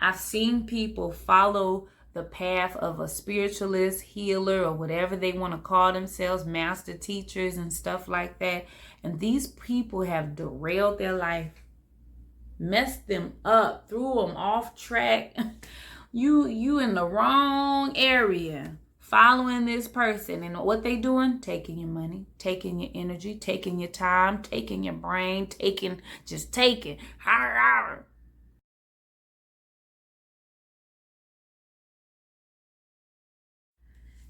I've seen people follow the path of a spiritualist, healer, or whatever they want to call themselves, master teachers and stuff like that. And these people have derailed their life, messed them up, threw them off track. You in the wrong area following this person, and what they doing? Taking your money, taking your energy, taking your time, taking your brain, taking.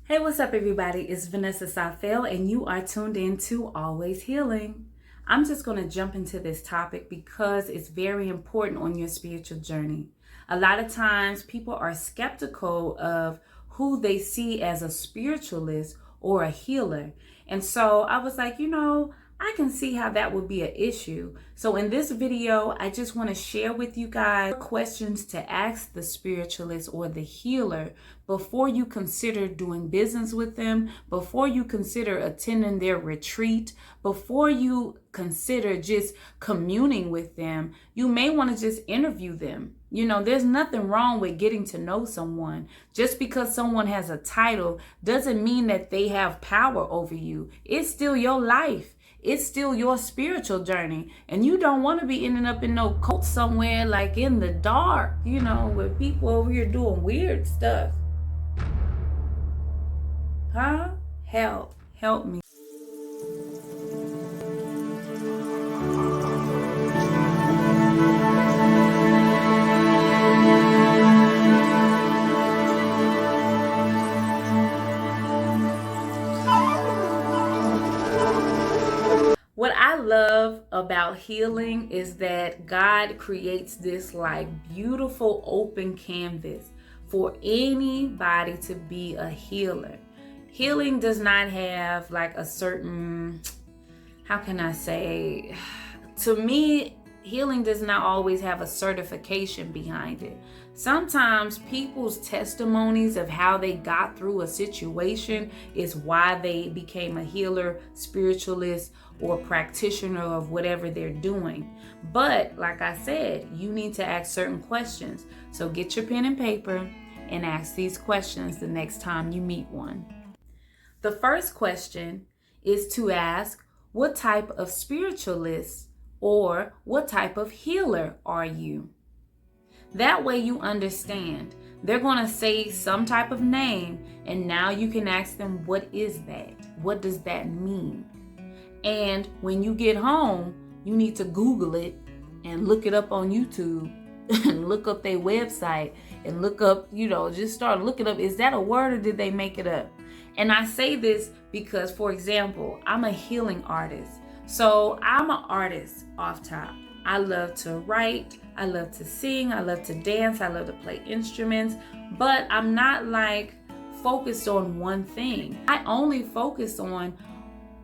Hey, what's up, everybody? It's Vanessa Safel, and you are tuned in to Always Healing. I'm just going to jump into this topic because it's very important on your spiritual journey. A lot of times people are skeptical of who they see as a spiritualist or a healer. And so I was like, I can see how that would be an issue. So in this video, I just want to share with you guys questions to ask the spiritualist or the healer before you consider doing business with them, before you consider attending their retreat, before you consider just communing with them. You may want to just interview them. There's nothing wrong with getting to know someone. Just because someone has a title doesn't mean that they have power over you. It's still your life. It's still your spiritual journey. And you don't want to be ending up in no cult somewhere like in the dark, with people over here doing weird stuff. Huh? Help me. What I love about healing is that God creates this beautiful open canvas for anybody to be a healer. Healing does not have a certain, how can I say, to me, healing does not always have a certification behind it. Sometimes people's testimonies of how they got through a situation is why they became a healer, spiritualist, or practitioner of whatever they're doing. But like I said, you need to ask certain questions. So get your pen and paper and ask these questions the next time you meet one. The first question is to ask, what type of spiritualist or what type of healer are you? That way you understand. They're going to say some type of name, and now you can ask them, what is that? What does that mean? And when you get home, you need to Google it and look it up on YouTube and look up their website and look up, just start looking up, is that a word or did they make it up? And I say this because, for example, I'm a healing artist. So I'm an artist off top. I love to write, I love to sing, I love to dance, I love to play instruments, but I'm not focused on one thing. I only focus on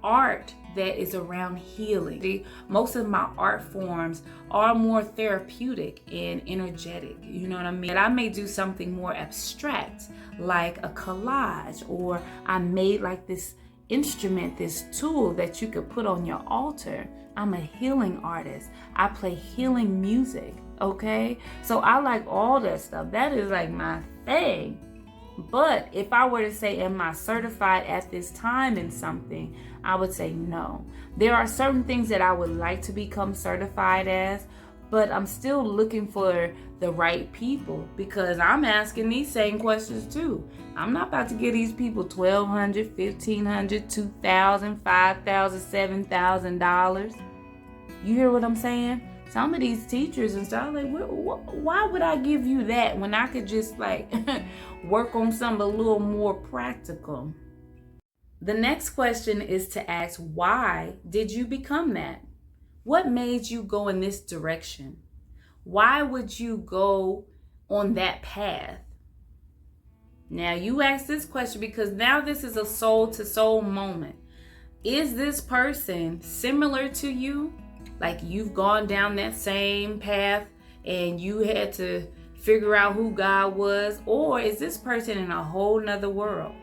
art that is around healing. Most of my art forms are more therapeutic and energetic. You know what I mean? I may do something more abstract, like a collage, or I made this instrument, this tool that you could put on your altar. I'm a healing artist. I play healing music, okay? So I like all that stuff. That is my thing. But if I were to say, am I certified at this time in something, I would say no. There are certain things that I would like to become certified as, but I'm still looking for the right people because I'm asking these same questions too. I'm not about to give these people $1,200, $1,500, $2,000, $5,000, $7,000. You hear what I'm saying? Some of these teachers and stuff, why would I give you that when I could just work on something a little more practical? The next question is to ask, why did you become that? What made you go in this direction? Why would you go on that path? Now you ask this question because now this is a soul to soul moment. Is this person similar to you? You've gone down that same path and you had to figure out who God was, or is this person in a whole nother world?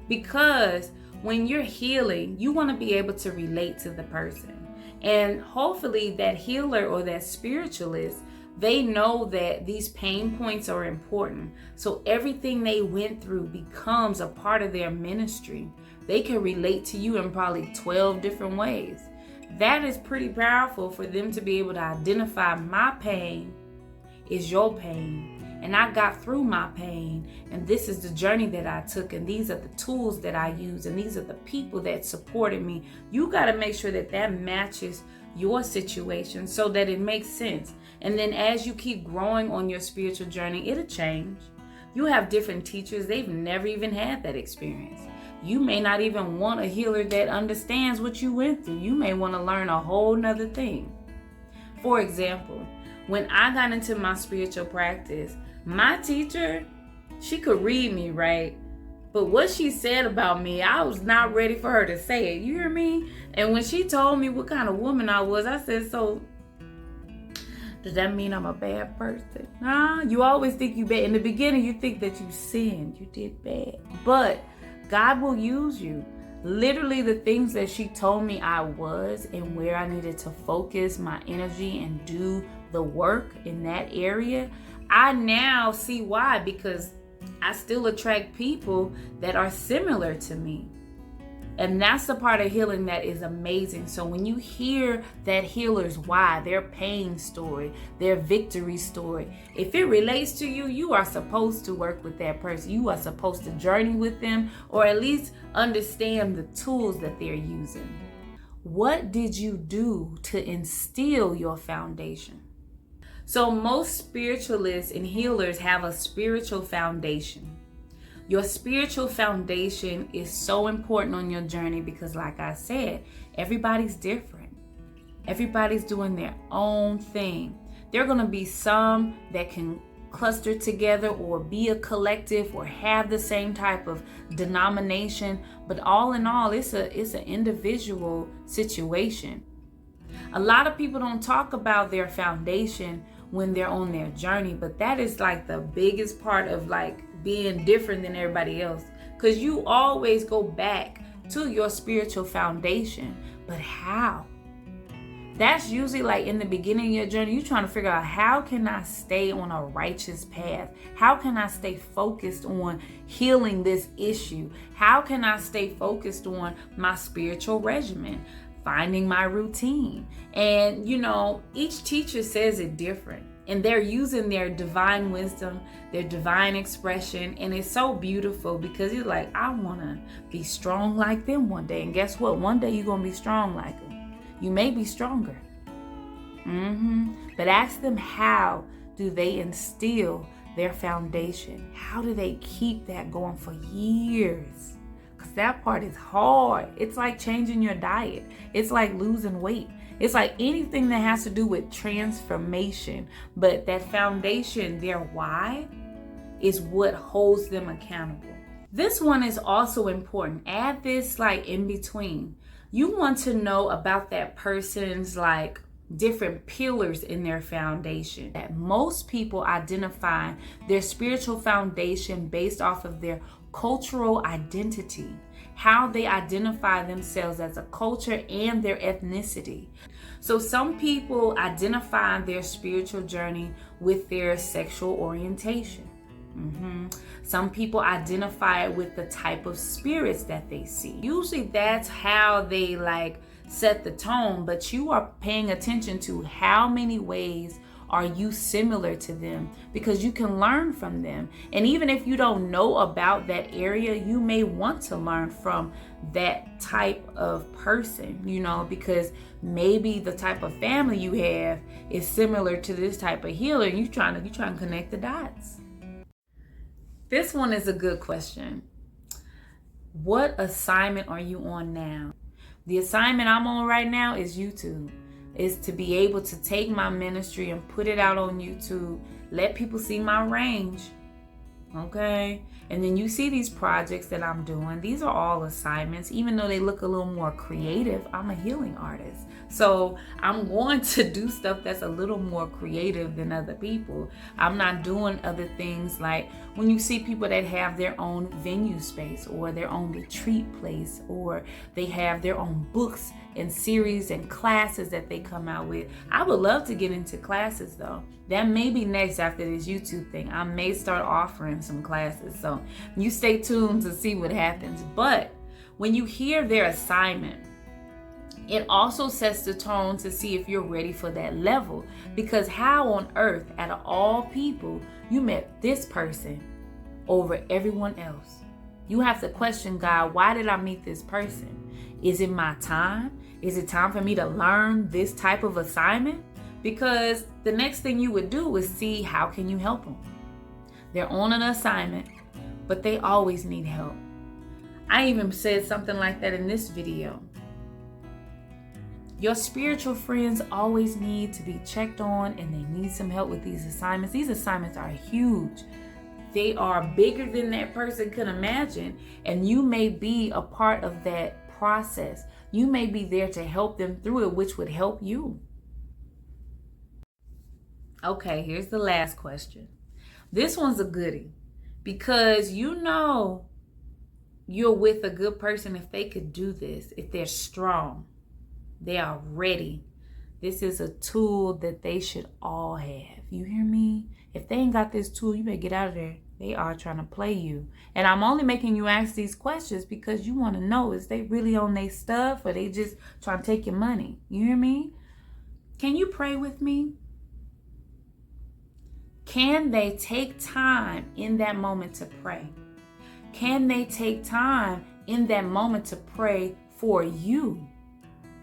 Because when you're healing, you want to be able to relate to the person. And hopefully that healer or that spiritualist They know that these pain points are important. So everything they went through becomes a part of their ministry. They can relate to you in probably 12 different ways. That is pretty powerful for them to be able to identify my pain is your pain. And I got through my pain. And this is the journey that I took. And these are the tools that I use. And these are the people that supported me. You got to make sure that that matches your situation so that it makes sense. And then as you keep growing on your spiritual journey, it'll change. You have different teachers. They've never even had that experience. You may not even want a healer that understands what you went through. You may want to learn a whole nother thing. For example, when I got into my spiritual practice, my teacher, she could read me, right? But what she said about me, I was not ready for her to say it. You hear me? And when she told me what kind of woman I was, I said, so does that mean I'm a bad person? Nah, you always think you bad. In the beginning, you think that you sinned. You did bad. But God will use you. Literally the things that she told me I was and where I needed to focus my energy and do the work in that area, I now see why, because I still attract people that are similar to me. And that's the part of healing that is amazing. So when you hear that healer's why, their pain story, their victory story, if it relates to you, you are supposed to work with that person. You are supposed to journey with them, or at least understand the tools that they're using. What did you do to instill your foundation? So most spiritualists and healers have a spiritual foundation. Your spiritual foundation is so important on your journey because, like I said, everybody's different. Everybody's doing their own thing. There are going to be some that can cluster together or be a collective or have the same type of denomination, but all in all, it's an individual situation. A lot of people don't talk about their foundation when they're on their journey, but that is like the biggest part of like being different than everybody else, because you always go back to your spiritual foundation. But how? That's usually like in the beginning of your journey, you're trying to figure out, how can I stay on a righteous path? How can I stay focused on healing this issue? How can I stay focused on my spiritual regimen, finding my routine? And each teacher says it different. And they're using their divine wisdom, their divine expression. And it's so beautiful because you're like, I want to be strong like them one day. And guess what? One day you're going to be strong like them. You may be stronger. But ask them, how do they instill their foundation? How do they keep that going for years? Because that part is hard. It's like changing your diet. It's like losing weight. It's like anything that has to do with transformation. But that foundation, their why, is what holds them accountable. This one is also important. Add this like in between. You want to know about that person's like different pillars in their foundation. That most people identify their spiritual foundation based off of their cultural identity, how they identify themselves as a culture and their ethnicity. So some people identify their spiritual journey with their sexual orientation. Some people identify it with the type of spirits that they see. Usually that's how they like set the tone, but you are paying attention to how many ways are you similar to them, because you can learn from them. And even if you don't know about that area, you may want to learn from that type of person, because maybe the type of family you have is similar to this type of healer. And you trying to connect the dots. This one is a good question. What assignment are you on now? The assignment I'm on right now is YouTube. Is to be able to take my ministry and put it out on YouTube, let people see my range, Okay. And then you see these projects that I'm doing. These are all assignments. Even though they look a little more creative, I'm a healing artist. So I'm going to do stuff that's a little more creative than other people. I'm not doing other things like when you see people that have their own venue space or their own retreat place, or they have their own books and series and classes that they come out with. I would love to get into classes though. That may be next after this YouTube thing. I may start offering some classes. So you stay tuned to see what happens. But when you hear their assignment, it also sets the tone to see if you're ready for that level. Because how on earth, out of all people, you met this person over everyone else? You have to question God, why did I meet this person? Is it my time? Is it time for me to learn this type of assignment? Because the next thing you would do is see how can you help them. They're on an assignment, but they always need help. I even said something like that in this video. Your spiritual friends always need to be checked on, and they need some help with these assignments. These assignments are huge. They are bigger than that person could imagine, and you may be a part of that process. You may be there to help them through it, which would help you. Okay, here's the last question. This one's a goodie, because you know you're with a good person if they could do this, if they're strong, they are ready. This is a tool that they should all have. You hear me? If they ain't got this tool, you better get out of there. They are trying to play you. And I'm only making you ask these questions because you want to know, is they really on their stuff or they just trying to take your money? You hear me? Can you pray with me? Can they take time in that moment to pray? Can they take time in that moment to pray for you?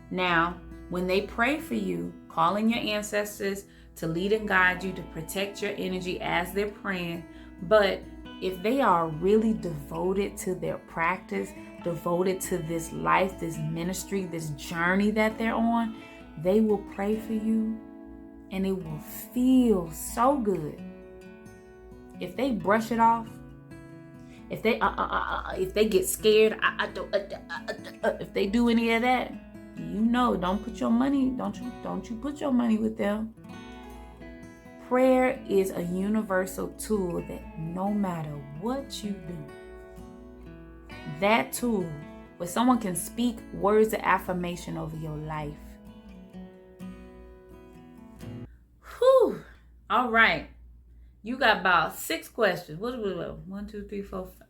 Now, when they pray for you, calling your ancestors to lead and guide you, to protect your energy as they're praying. But if they are really devoted to their practice, devoted to this life, this ministry, this journey that they're on, they will pray for you and it will feel so good. If they brush it off, if they get scared, if they do any of that, you know, don't put your money, don't you put your money with them. Prayer is a universal tool that no matter what you do, that tool where someone can speak words of affirmation over your life. Whew. All right. You got about 6 questions. What? 1, 2, 3, 4, 5.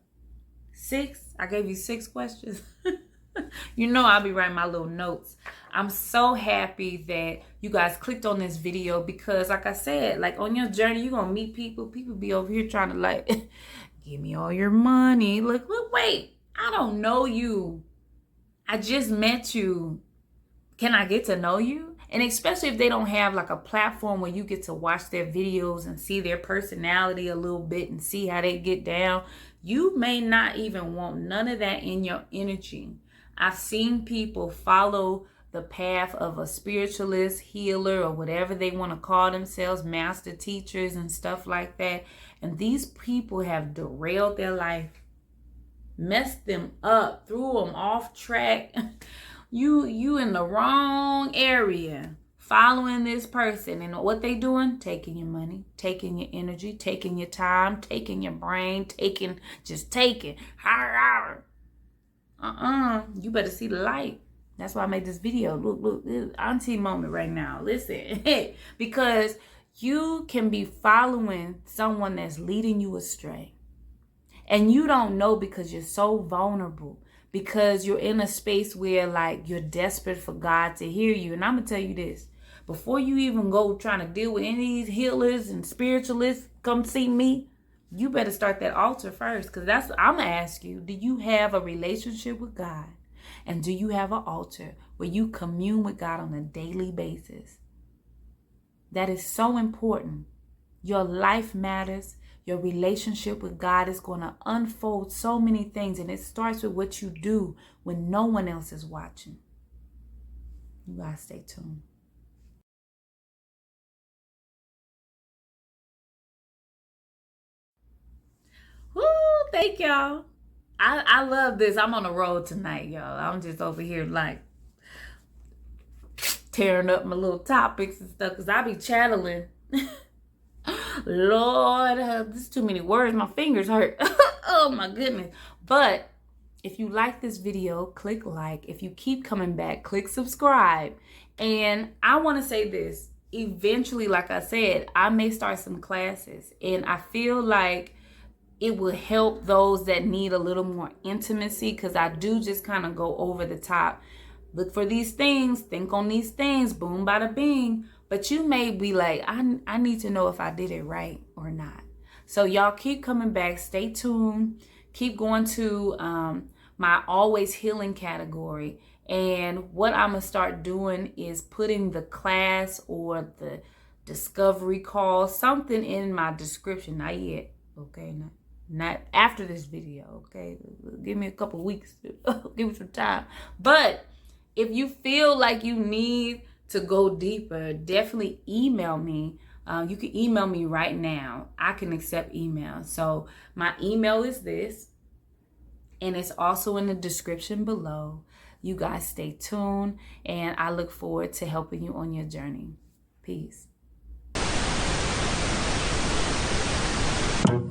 6? I gave you 6 questions. You know I'll be writing my little notes. I'm so happy that you guys clicked on this video because, like I said, like on your journey, you're going to meet people. People be over here trying to like, give me all your money. Look, wait, I don't know you. I just met you. Can I get to know you? And especially if they don't have like a platform where you get to watch their videos and see their personality a little bit and see how they get down, you may not even want none of that in your energy. I've seen people follow the path of a spiritualist, healer, or whatever they want to call themselves, master teachers and stuff like that. And these people have derailed their life, messed them up, threw them off track. You in the wrong area following this person, and what they doing? Taking your money, taking your energy, taking your time, taking your brain, taking. You better see the light. That's why I made this video. Look, auntie moment right now. Listen, because you can be following someone that's leading you astray, and you don't know because you're so vulnerable. Because you're in a space where like you're desperate for God to hear you. And I'm going to tell you this. Before you even go trying to deal with any of these healers and spiritualists, come see me. You better start that altar first. Because that's what I'm going to ask you. Do you have a relationship with God? And do you have an altar where you commune with God on a daily basis? That is so important. Your life matters. Your relationship with God is going to unfold so many things. And it starts with what you do when no one else is watching. You got to stay tuned. Thank y'all. I love this. I'm on the road tonight, y'all. I'm just over here like tearing up my little topics and stuff because I be channeling. Lord, this is too many words. My fingers hurt. Oh my goodness. But if you like this video, click like. If you keep coming back, click subscribe. And I want to say this. Eventually, like I said, I may start some classes. And I feel like it will help those that need a little more intimacy, because I do just kind of go over the top. Look for these things, think on these things, boom, bada bing. But you may be like, I need to know if I did it right or not. So y'all keep coming back, stay tuned, keep going to my always healing category. And what I'm gonna start doing is putting the class or the discovery call, something in my description. Not yet, okay? Not after this video, okay? Give me a couple weeks, give me some time. But if you feel like you need to go deeper, definitely email me. You can email me right now. I can accept email. So my email is this, and it's also in the description below. You guys stay tuned, and I look forward to helping you on your journey. Peace.